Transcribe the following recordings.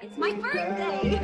It's my birthday!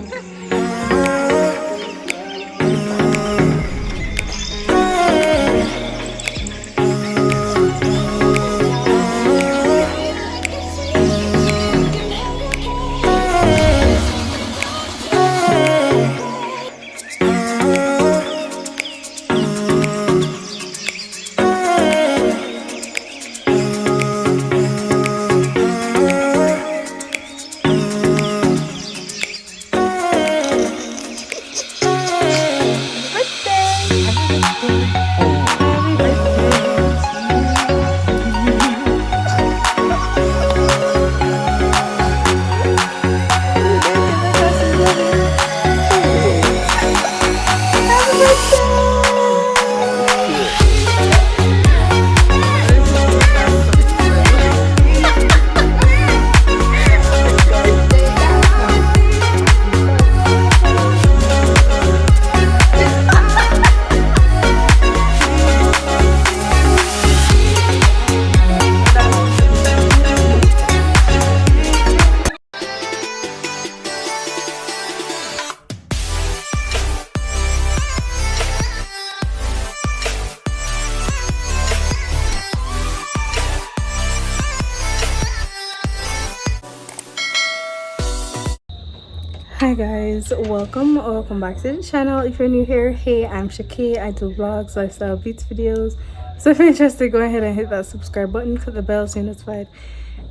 Hi guys, welcome back to the channel. If you're new here, hey, I'm Shakay. I do vlogs, lifestyle, beats videos. So if you're interested, go ahead and hit that subscribe button, click the bell so you're notified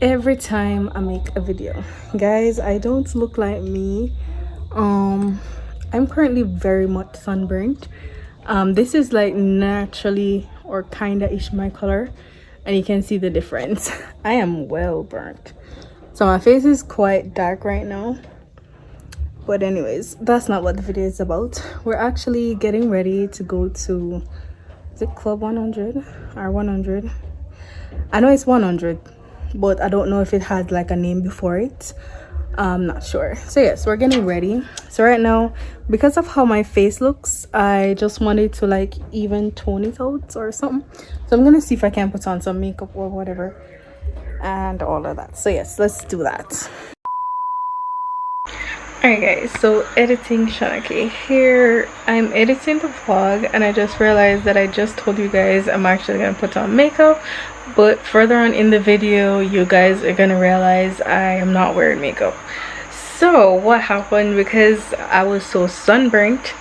every time I make a video. Guys, I don't look like me. I'm currently very much sunburnt. This is like naturally or kinda ish my color, and you can see the difference. I am well burnt, so my face is quite dark right now. But anyways, that's not what the video is about. We're actually getting ready to go to, is it Club 100 or 100? I know it's 100, but I don't know if it has like a name before it. I'm not sure. So yes, we're getting ready. So right now, because of how my face looks, I just wanted to like even tone it out or something. So I'm gonna see if I can put on some makeup or whatever and all of that. So yes, let's do that. Alright guys, so editing Shakay here. I'm editing the vlog and I just realized that I just told you guys I'm actually gonna put on makeup, but further on in the video you guys are gonna realize I am not wearing makeup. So what happened, because I was so sunburnt,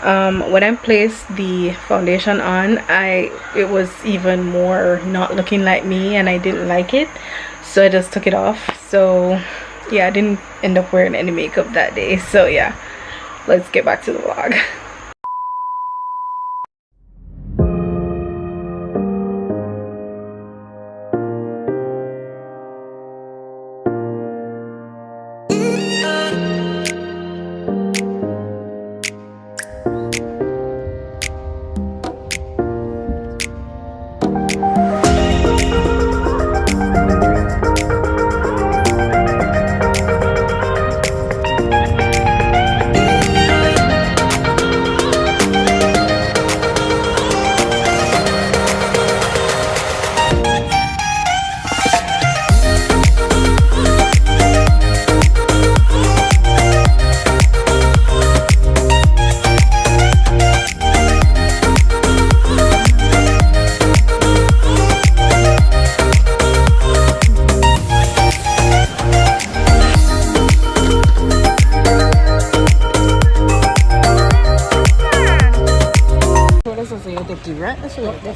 when I placed the foundation on, it was even more not looking like me and I didn't like it, so I just took it off. So yeah, I didn't end up wearing any makeup that day. So yeah, let's get back to the vlog.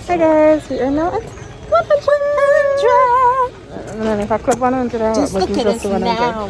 Hey guys, we are now at 100. And then if I click 100, Just look at us now.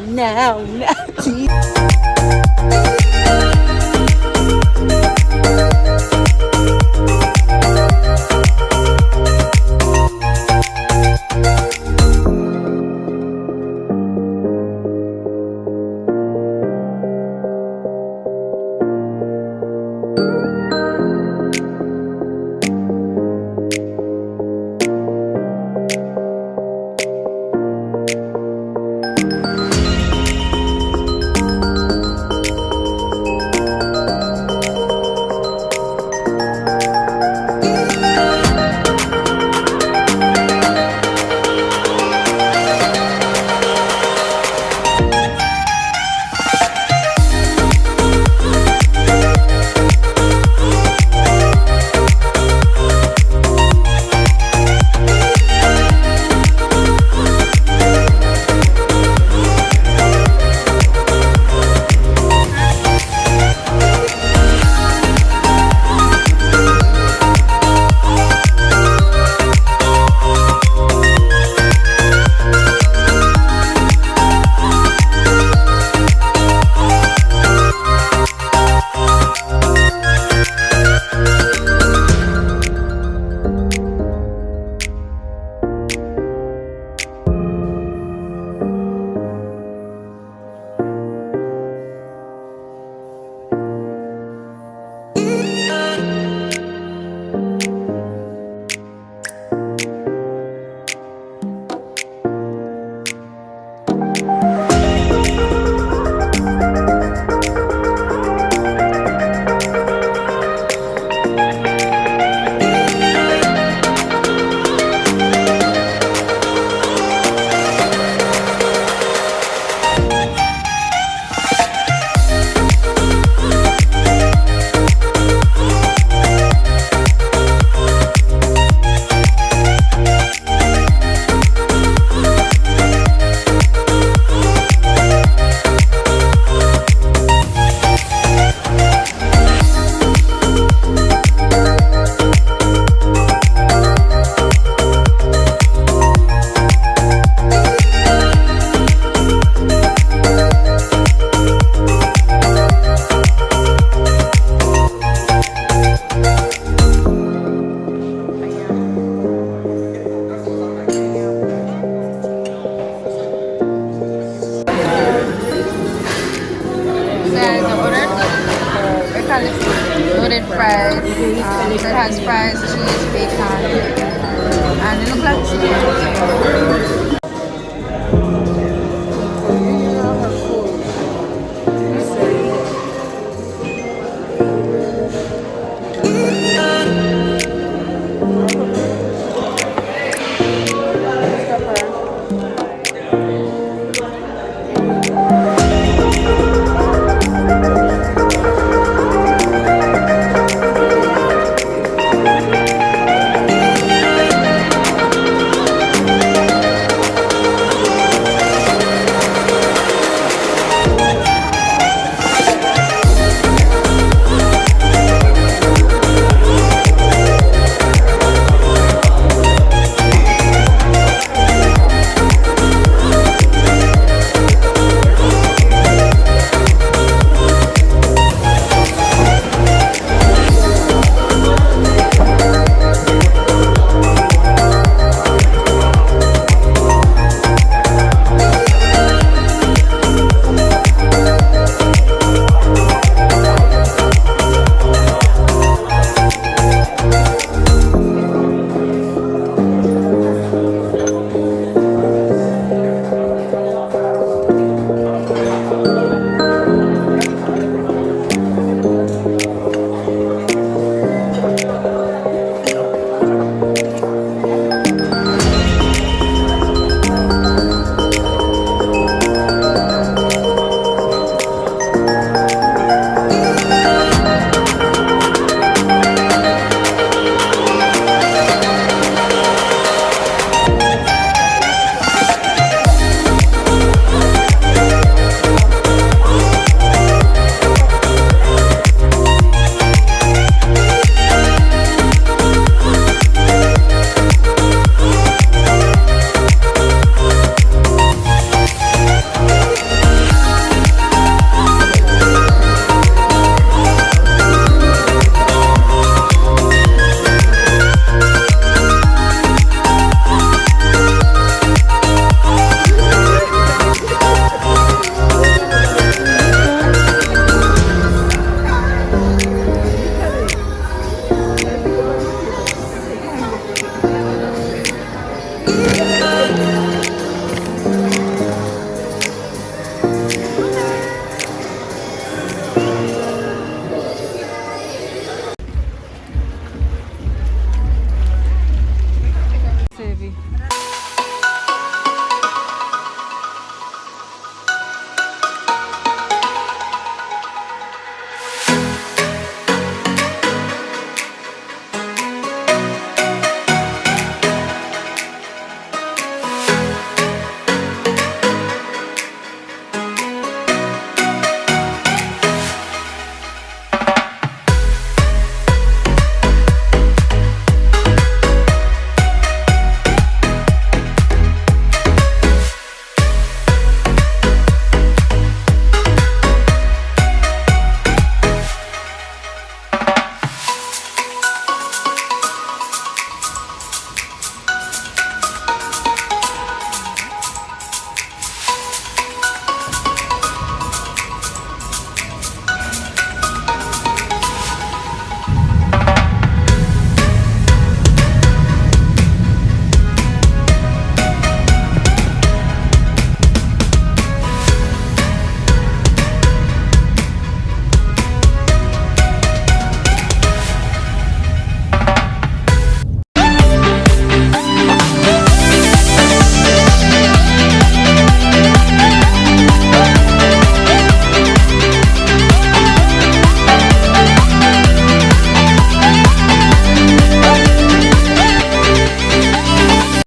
fries. So it has fries, cheese, bacon, and it looks like chicken.